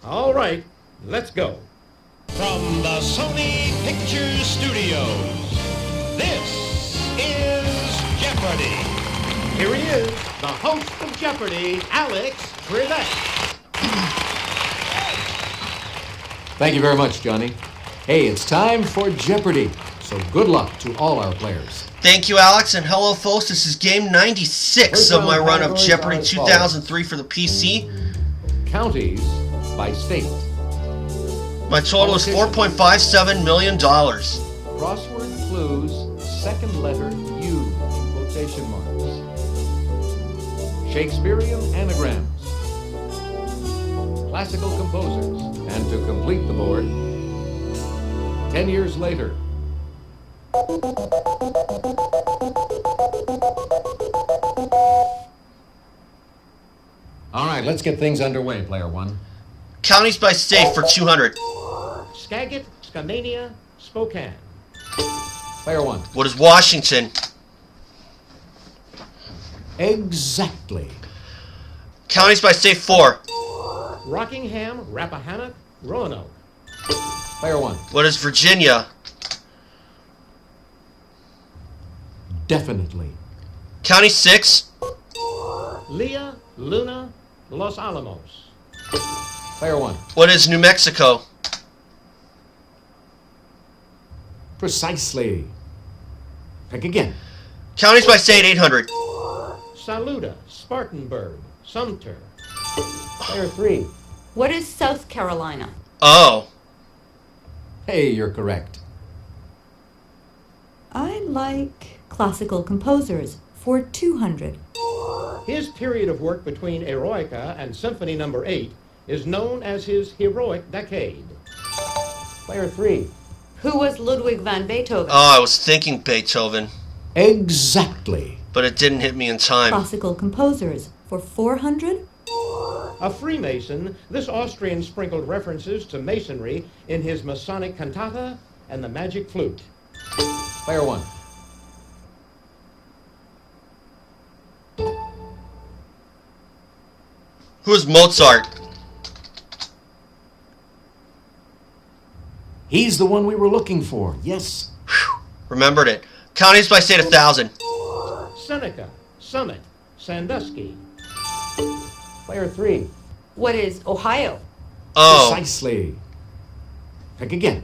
All right, let's go. From the Sony Pictures Studios, this is Jeopardy! Here he is, the host of Jeopardy, Alex Trebek. Thank you very much, Johnny. Hey, it's time for Jeopardy! So good luck to all our players. Thank you, Alex, and hello, folks. This is game 96 of my run of Jeopardy 2003 for the PC. Counties by state. My total is $4.57 million. Crossword clues, second letter U in quotation marks. Shakespearean anagrams. Classical composers. And to complete the board, 10 years later. All right, let's get things underway, player one. Counties by state for 200. Skagit, Skamania, Spokane. Player one. What is Washington? Exactly. Counties by state 4. Rockingham, Rappahannock, Roanoke. Player one. What is Virginia? Definitely. County 6. Leah, Luna, Los Alamos. Player one. What is New Mexico? Precisely. Pick again. Counties by state 800. Saluda, Spartanburg, Sumter. Player three. What is South Carolina? Oh. Hey, you're correct. I like classical composers for 200. His period of work between Eroica and Symphony No. 8 is known as his heroic decade. Player three. Who was Ludwig van Beethoven? Oh, I was thinking Beethoven, Exactly. but it didn't hit me in time. Classical composers for 400. A Freemason, this Austrian sprinkled references to Masonry in his Masonic cantata and the magic flute. Player one. Who is Mozart? He's the one we were looking for. Yes. Remembered it. Counties by state 1,000. Seneca, Summit, Sandusky. Player three. What is Ohio? Oh. Precisely. Pick again.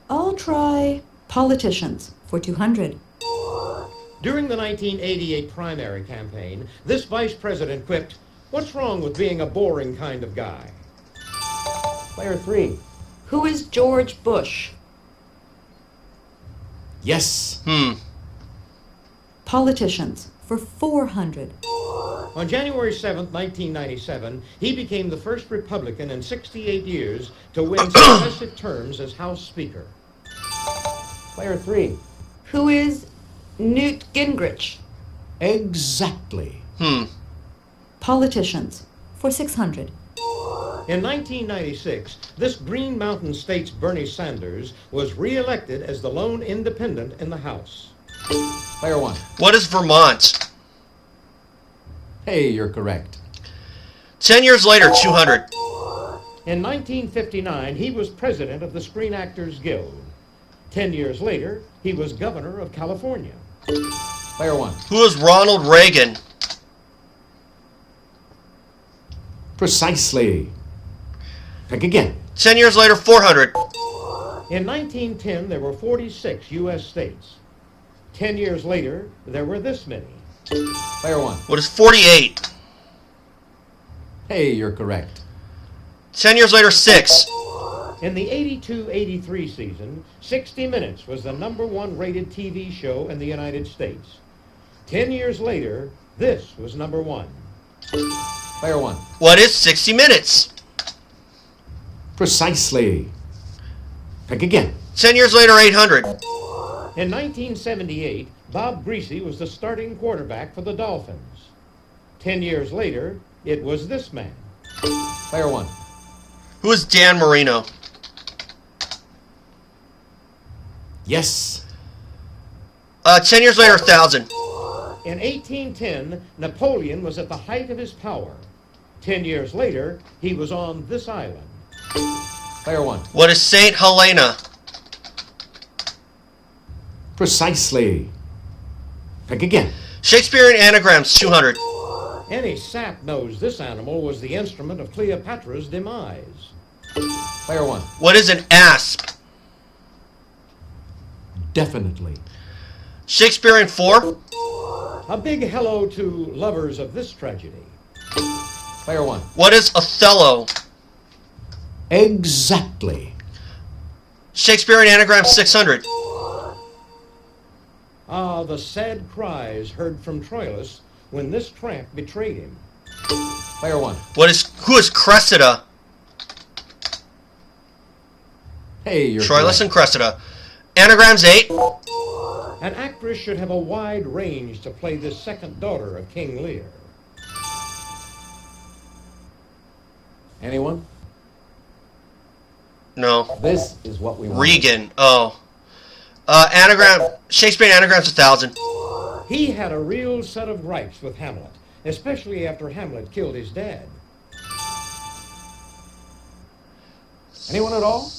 I'll try politicians for 200. During the 1988 primary campaign, this vice president quipped, "What's wrong with being a boring kind of guy?" Player three. Who is George Bush? Yes. Politicians for 400. On January 7, 1997, he became the first Republican in 68 years to win successive terms as House Speaker. Player three. Who is Newt Gingrich? Exactly. Politicians for 600. In 1996, this Green Mountain State's Bernie Sanders was re-elected as the lone independent in the House. Player one. What is Vermont? Hey, you're correct. 10 years later, 200. In 1959, he was president of the Screen Actors Guild. 10 years later, he was governor of California. Player one. Who is Ronald Reagan? Precisely. Pick again. 10 years later, 400. In 1910, there were 46 U.S. states. 10 years later, there were this many. Player one. What is 48? Hey, you're correct. 10 years later, 6. In the 82-83 season, 60 Minutes was the #1 rated TV show in the United States. 10 years later, this was #1. Player one. What is 60 Minutes? Precisely. Pick again. 10 years later, 800. In 1978, Bob Greasy was the starting quarterback for the Dolphins. 10 years later, it was this man. Player one. Who is Dan Marino? Yes. 10 years later, 1,000. In 1810, Napoleon was at the height of his power. 10 years later, he was on this island. Player 1. What is St. Helena? Precisely. Pick again. Shakespearean anagrams, 200. Any sap knows this animal was the instrument of Cleopatra's demise. Player 1. What is an asp? Definitely. Shakespearean 4. A big hello to lovers of this tragedy. Player 1. What is Othello? Exactly. Shakespearean anagram, 600. Ah, the sad cries heard from Troilus when this tramp betrayed him. Player 1. Who is Cressida? Hey, you're Troilus correct. and Cressida. Anagrams, 8. An actress should have a wide range to play this second daughter of King Lear. Anyone? No. This is what we want. Regan. Oh. Shakespearean anagrams, 1,000. He had a real set of gripes with Hamlet, especially after Hamlet killed his dad. Anyone at all?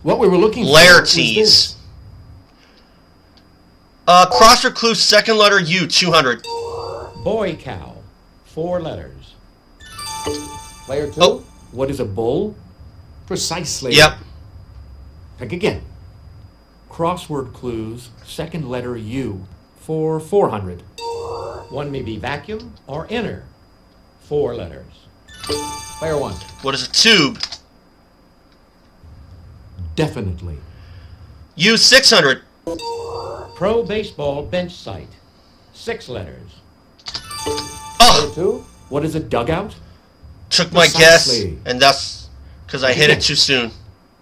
What we were looking for was Laertes. this. Crossword clue, second letter U, 200. Boy cow, 4 letters. Player 2. Oh. What is a bull? Precisely. Yep. Pick again. Crossword clues, second letter U, for 400. One may be vacuum or inner, 4 letters. Player 1. What is a tube? Definitely. U, 600. Pro baseball bench site, 6 letters. Oh, Player 2. What is a dugout? took my guess, Precisely. and that's because I hit it too soon.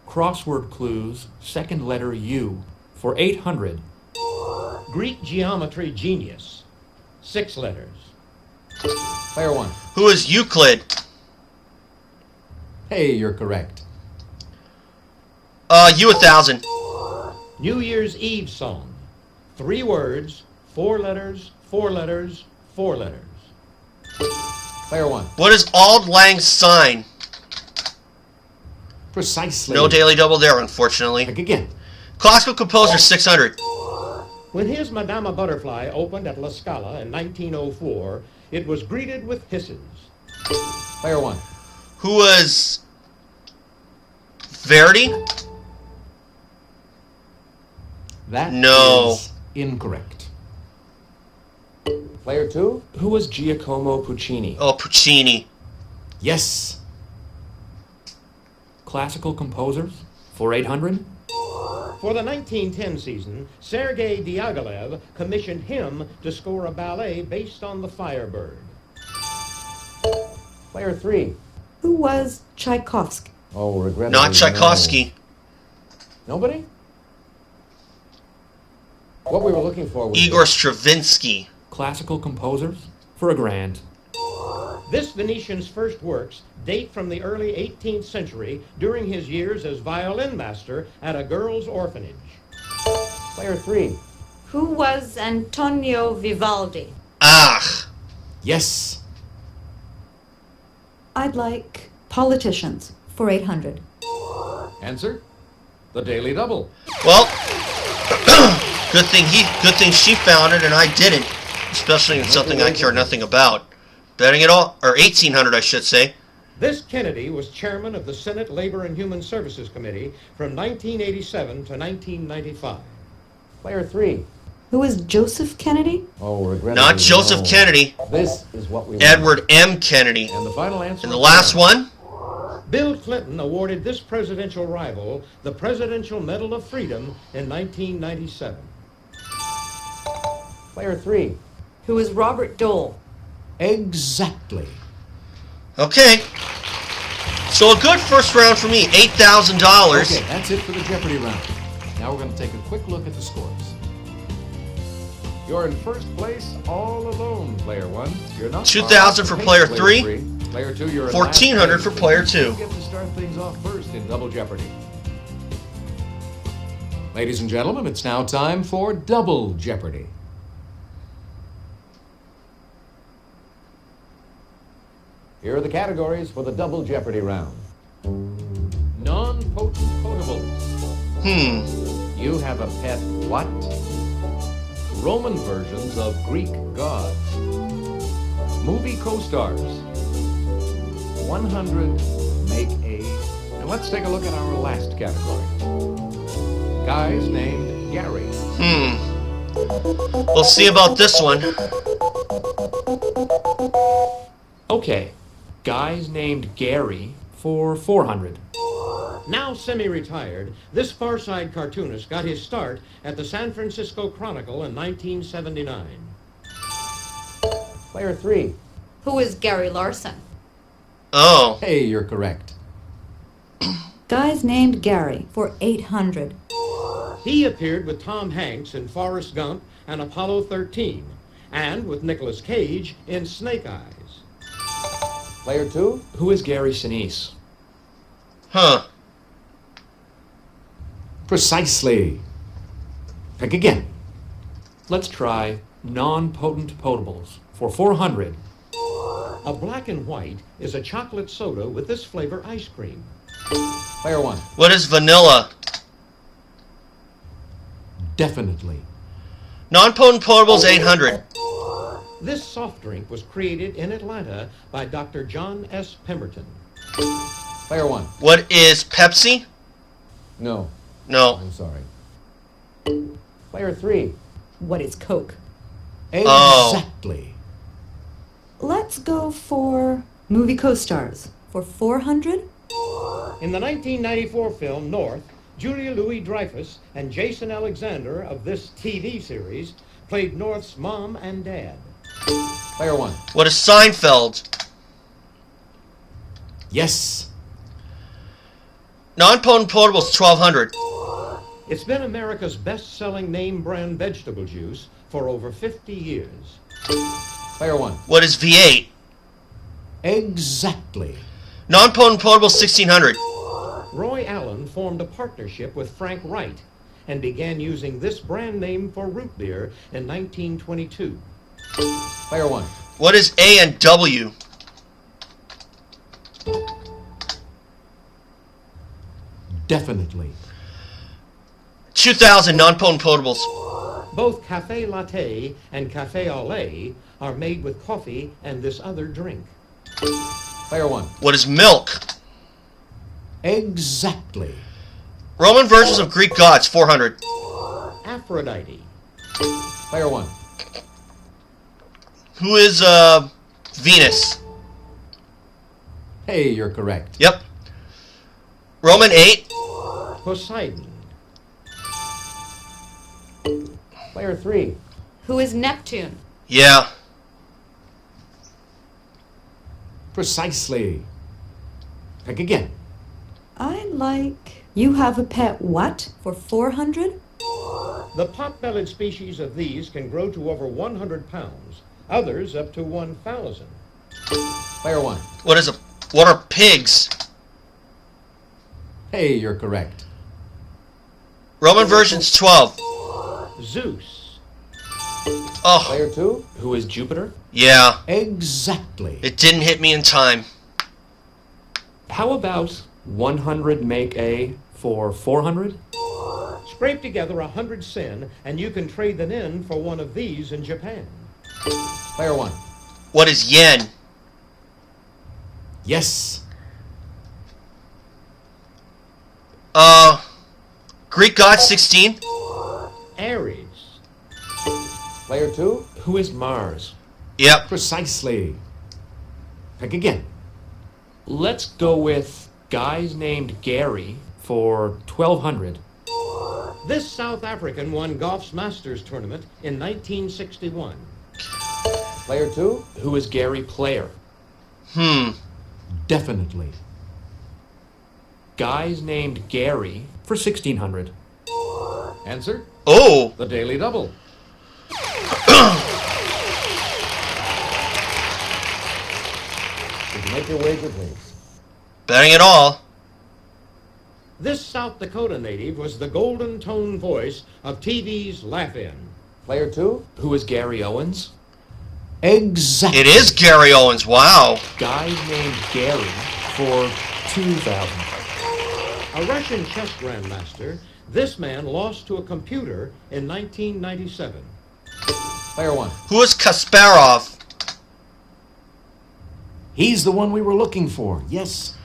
Crossword clues, second letter U, for 800. Greek geometry genius, 6 letters. Player 1. Who is Euclid? Hey, you're correct. U, 1,000. New Year's Eve song, 3 words, 4 letters, 4 letters, 4 letters. Player 1. What is Auld Lang Syne? Precisely. No daily double there, unfortunately. Pick again. Classical composer, 600. When his Madama Butterfly opened at La Scala in 1904, it was greeted with hisses. Player 1. Who was Verdi? That No. is incorrect. Player 2. Who was Giacomo Puccini? Oh, Puccini. Yes. Classical composers, for 800. For the 1910 season, Sergei Diaghilev commissioned him to score a ballet based on the Firebird. Player 3. Who was Tchaikovsky? Oh, regrettably. Not Tchaikovsky. No. Nobody? What we were looking for was Igor Stravinsky. Classical composers, for a grand. This Venetian's first works date from the early 18th century during his years as violin master at a girls' orphanage. Player 3. Who was Antonio Vivaldi? Ah. Yes. I'd like politicians for 800. Answer? The Daily Double. Well, good thing she found it and I didn't. Especially in something I care nothing about. Betting it all, or 1,800 I should say. This Kennedy was chairman of the Senate Labor and Human Services Committee from 1987 to 1995. Player 3. Who was Joseph Kennedy? Oh, regrettably. Not Joseph no. Kennedy. This is what we want. Edward M. Kennedy. And the final answer. And the last one? Bill Clinton awarded this presidential rival the Presidential Medal of Freedom in 1997. Player 3. Who was Robert Dole? Exactly. Okay. So a good first round for me, $8,000. Okay, that's it for the Jeopardy round. Now we're going to take a quick look at the scores. You're in first place all alone, player 1. You're not 2,000 for player 3. Player 2, you're in 1,400 last for place. player 2. You get to start things off first in Double Jeopardy. Ladies and gentlemen, it's now time for Double Jeopardy. Here are the categories for the double Jeopardy round. Non-potent potables. You have a pet what? Roman versions of Greek gods. Movie co-stars. 100 make a... And let's take a look at our last category. Guys named Gary. We'll see about this one. Okay, guys named Gary for 400. Now semi-retired, this Far Side cartoonist got his start at the San Francisco Chronicle in 1979. Player 3. Who is Gary Larson? Oh. Hey, you're correct. Guys named Gary for 800. He appeared with Tom Hanks in Forrest Gump and Apollo 13, and with Nicolas Cage in Snake Eyes. Player 2. Who is Gary Sinise? Huh. Precisely. Pick again. Let's try non-potent potables for 400. A black and white is a chocolate soda with this flavor ice cream. Player 1. What is vanilla? Definitely. Non-potent potables 800. This soft drink was created in Atlanta by Dr. John S. Pemberton. Player 1. What is Pepsi? No. No. I'm sorry. Player 3. What is Coke? Oh. Exactly. Let's go for movie co-stars for 400. In the 1994 film North, Julia Louis-Dreyfus and Jason Alexander of this TV series played North's mom and dad. Player 1. What is Seinfeld? Yes. Non-potent potables 1200. It's been America's best-selling name brand vegetable juice for over 50 years. Player 1. What is V8? Exactly. Non-potent potables 1600. Roy Allen formed a partnership with Frank Wright and began using this brand name for root beer in 1922. Player 1. What is A and W? Definitely. 2000 non-potent potables. Both Café Latte and Café au lait are made with coffee and this other drink. Player 1. What is milk? Exactly. Roman versions of Greek gods 400. Aphrodite. Player 1. Who is Venus? Hey, you're correct. Yep. Roman 8. Poseidon. Player 3. Who is Neptune? Yeah. Precisely. Pick again. I like You Have a Pet What for 400. The pot-bellied species of these can grow to over 100 pounds, others up to 1,000. Player 1. What are pigs? Hey, you're correct. Roman versions 12. Zeus. Oh, Player 2. Who is Jupiter? yeah. Exactly. It didn't hit me in time. How about 100 make A for 400? Scrape together 100 sen, and you can trade them in for one of these in Japan. Player 1. What is yen? Yes. Greek god 16. Aries. Player 2. Who is Mars? Yep. Precisely. Pick again. Let's go with guys named Gary for 1200. This South African won golf's Masters tournament in 1961. Player 2. Who is Gary Player? Definitely. Guys named Gary for 1600. Answer. Oh. The Daily Double. Did you make your wager, please? Betting it all. This South Dakota native was the golden tone voice of TV's Laugh-In. Player 2. Who is Gary Owens? Exactly. It is Gary Owens. Wow. Guy named Gary for 2,000. A Russian chess grandmaster, this man lost to a computer in 1997. Player 1. Who is Kasparov? He's the one we were looking for. Yes.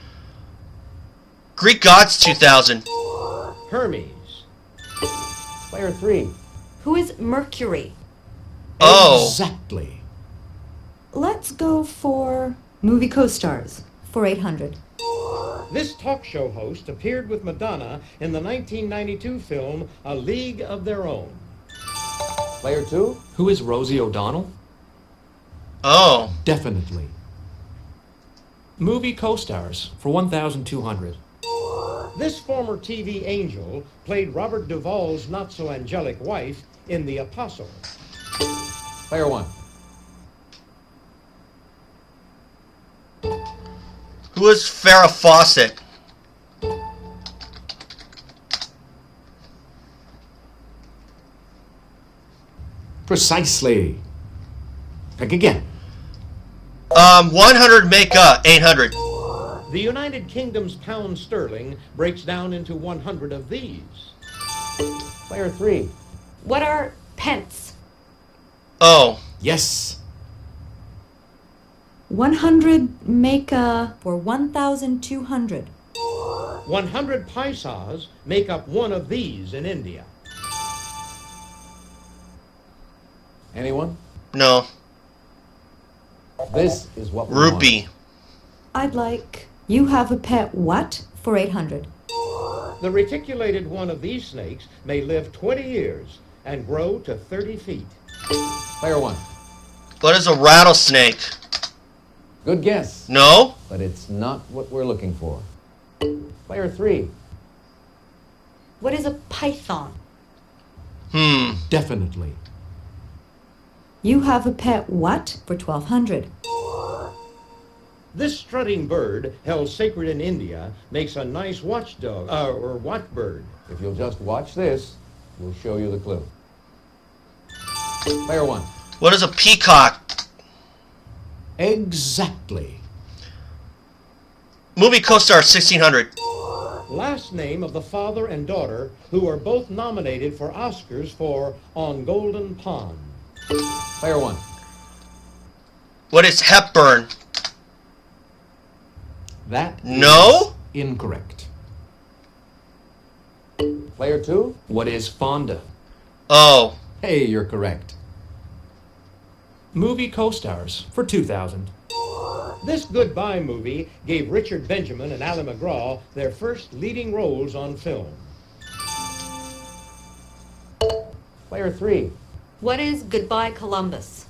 Greek Gods 2000. Hermes. Player 3. Who is Mercury? Oh. Exactly. Let's go for movie co-stars for 800. This talk show host appeared with Madonna in the 1992 film A League of Their Own. Player 2. Who is Rosie O'Donnell? Oh. Definitely. Movie co-stars for 1,200. This former TV angel played Robert Duvall's not-so-angelic wife in The Apostle. Player 1. Who is Farrah Fawcett? Precisely. Pick again. 100 make 800. The United Kingdom's pound sterling breaks down into 100 of these. Player 3. What are pence? Oh. Yes. 100 make for 1,200. 100 paisas make up one of these in India. Anyone? No. This is what we want. Rupee. I'd like you have a pet what for 800. The reticulated one of these snakes may live 20 years and grow to 30 feet. Player 1. What is a rattlesnake? Good guess, No? but it's not what we're looking for. Player 3. What is a python? Definitely. You have a pet what for 1,200. This strutting bird, held sacred in India, makes a nice watchdog, or watchbird. If you'll just watch this, we'll show you the clue. Player 1. What is a peacock? Exactly. Movie co-star 1600. Last name of the father and daughter who are both nominated for Oscars for On Golden Pond. Player 1. What is Hepburn? That No? is incorrect. Player 2. What is Fonda? Oh. Hey, you're correct. Movie co-stars for 2,000. This goodbye movie gave Richard Benjamin and Ally McGraw their first leading roles on film. Player 3. What is Goodbye Columbus?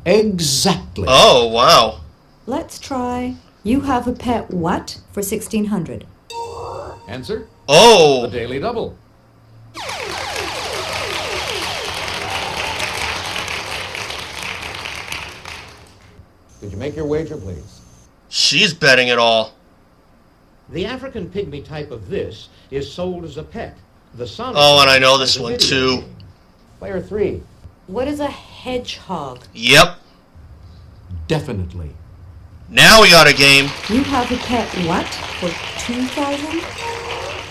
Exactly. Oh, wow. Let's try you have a pet what for 1,600. Answer? The Oh. Daily Double. Could you make your wager, please? She's betting it all. The African pygmy type of this is sold as a pet. The Sonic Oh, and I know is this a one video too. game. Player 3. What is a hedgehog? Yep. Definitely. Now we got a game. You have a pet what for 2,000?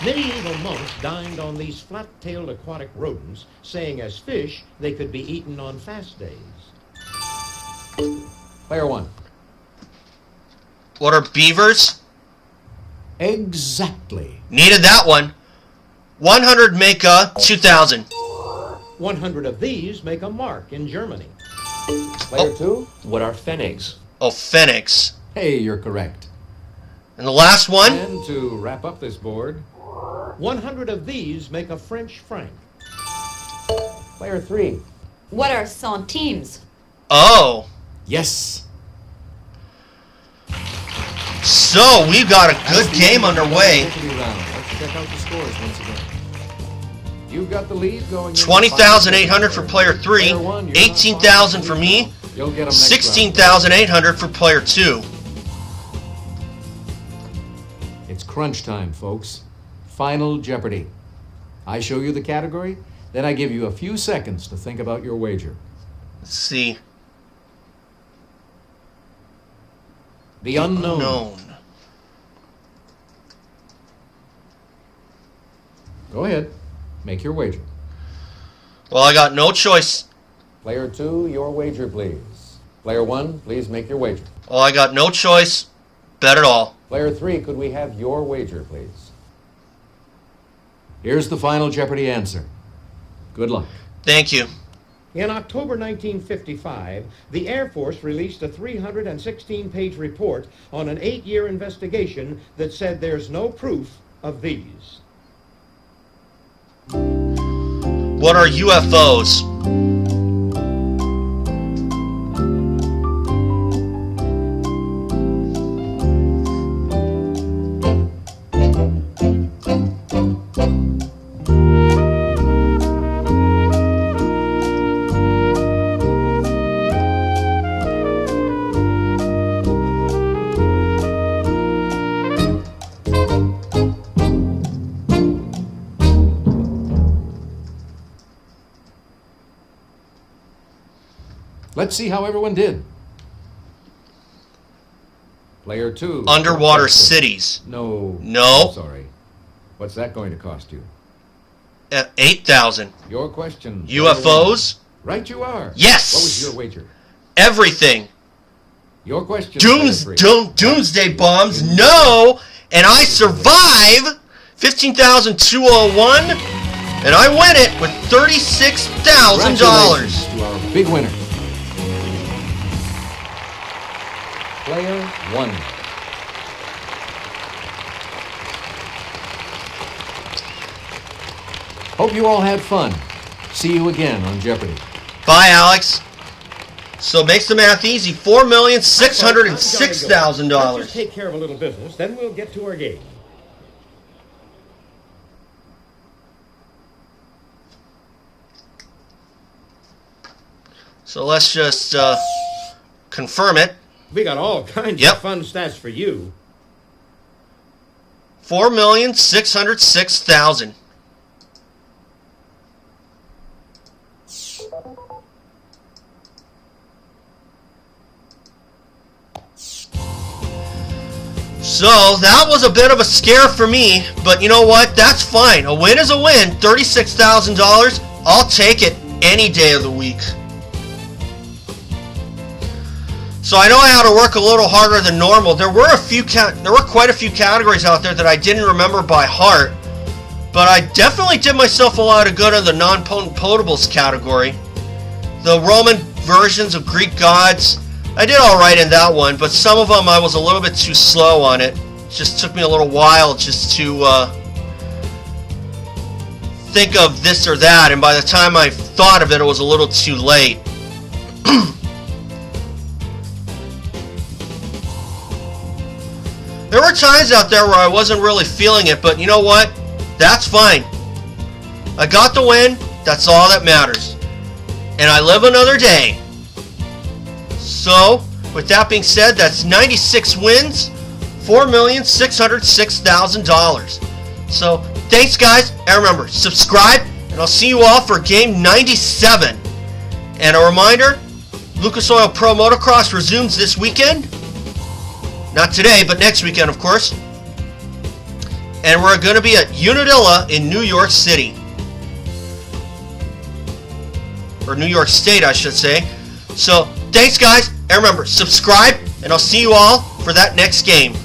Medieval monks dined on these flat-tailed aquatic rodents, saying as fish they could be eaten on fast days. Player 1. What are beavers? Exactly. Needed that one. 100 make 2,000. 100 of these make a mark in Germany. Player 2. What are fennecs? Oh, phoenix. Hey, you're correct. And the last one? And to wrap up this board, 100 of these make a French franc. Player 3. What are centimes? Oh. Yes. So, we've got a good game underway. Let's check out the scores once again. You've got the lead going. 20,800 for player 3, 18,000 for me, 16,800 for player 2. It's crunch time, folks. Final Jeopardy. I show you the category, then I give you a few seconds to think about your wager. Let's see. The unknown. Known. Go ahead. Make your wager. Well, I got no choice. Player 2, your wager, please. Player 1, please make your wager. Well, I got no choice. Bet it all. Player 3, could we have your wager, please? Here's the final Jeopardy answer. Good luck. Thank you. In October 1955, the Air Force released a 316-page report on an 8-year investigation that said there's no proof of these. What are UFOs? Let's see how everyone did. Player 2. Underwater cities. No. No. Sorry. What's that going to cost you? 8,000. Your question. UFOs? Right you are. Yes. What was your wager? Everything. Your question. Player 3. Doomsday bombs? No. And I survive. 15,201. And I win it with $36,000. Congratulations to our big winner. Player 1. Hope you all had fun. See you again on Jeopardy. Bye, Alex. So makes the math easy. Let's just $4,606,000. take care of a little business, then we'll get to our game. So let's just confirm it. We got all kinds Yep. of fun stats for you. 4,606,000. So that was a bit of a scare for me, but you know what? That's fine. A win is a win. $36,000. I'll take it any day of the week. So I know I had to work a little harder than normal. There were quite a few categories out there that I didn't remember by heart, but I definitely did myself a lot of good in the non-potent potables category. The Roman versions of Greek gods, I did all right in that one, but some of them I was a little bit too slow on it. It just took me a little while just to think of this or that, and by the time I thought of it, it was a little too late. There were times out there where I wasn't really feeling it, but you know what? That's fine. I got the win. That's all that matters. And I live another day. So, with that being said, that's 96 wins, $4,606,000. So, thanks guys, and remember, subscribe, and I'll see you all for game 97. And a reminder, Lucas Oil Pro Motocross resumes this weekend. Not today, but next weekend, of course. And we're going to be at Unadilla in New York City. Or New York State, I should say. So, thanks guys, and remember, subscribe, and I'll see you all for that next game.